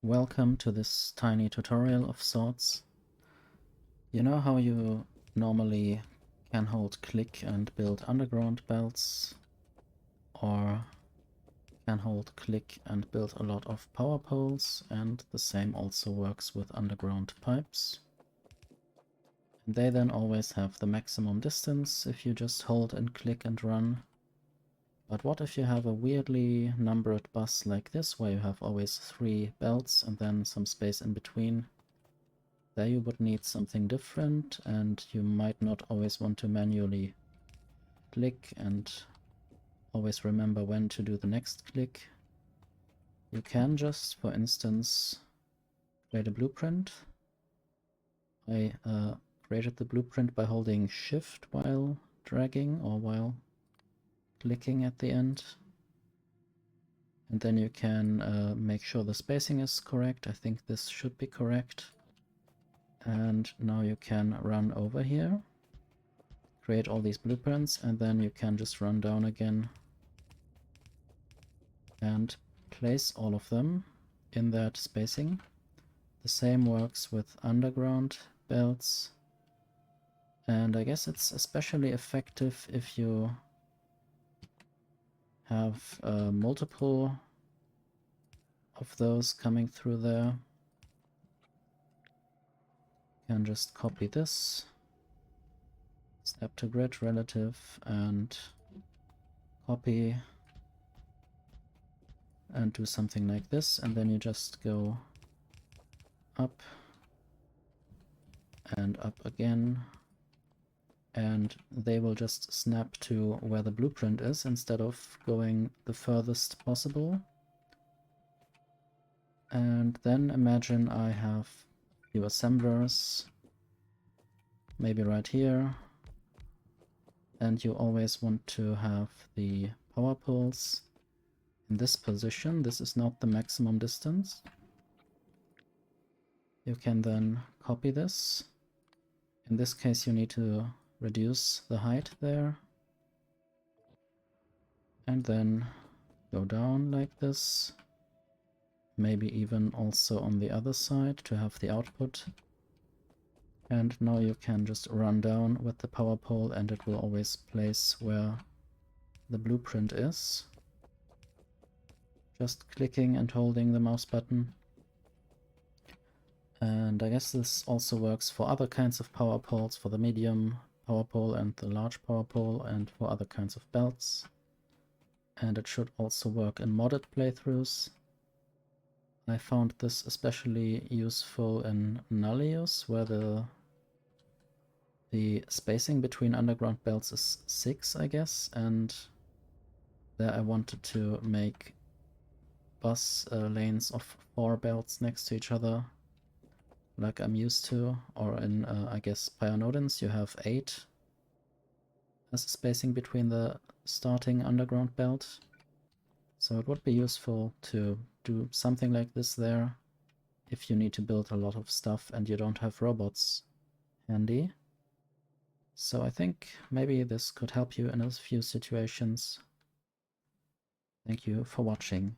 Welcome to this tiny tutorial of sorts. You know how you normally can hold click and build underground belts, or can hold click and build a lot of power poles, and the same also works with underground pipes. And they then always have the maximum distance if you just hold and click and run. But what if you have a weirdly numbered bus like this, where you have always 3 belts and then some space in between? There you would need something different, and you might not always want to manually click and always remember when to do the next click. You can just, for instance, create a blueprint. I created the blueprint by holding Shift while dragging or while clicking at the end. And then you can make sure the spacing is correct. I think this should be correct. And now you can run over here, create all these blueprints, and then you can just run down again and place all of them in that spacing. The same works with underground belts, and I guess it's especially effective if you have multiple of those coming through there. You can just copy this, snap to grid relative, and copy and do something like this, and then you just go up and up again, and they will just snap to where the blueprint is instead of going the furthest possible. And then imagine I have few assemblers, maybe right here, and you always want to have the power poles in this position. This is not the maximum distance. You can then copy this. In this case you need to reduce the height there, and then go down like this, maybe even also on the other side to have the output. And now you can just run down with the power pole, and it will always place where the blueprint is, just clicking and holding the mouse button. And I guess this also works for other kinds of power poles, for the medium power pole and the large power pole, and for other kinds of belts. And it should also work in modded playthroughs. I found this especially useful in Nullius, where the spacing between underground belts is 6, I guess, and there I wanted to make bus lanes of 4 belts next to each other, like I'm used to, or in, I guess, Pionodins you have 8 as a spacing between the starting underground belt. So it would be useful to do something like this there if you need to build a lot of stuff and you don't have robots handy. So I think maybe this could help you in a few situations. Thank you for watching.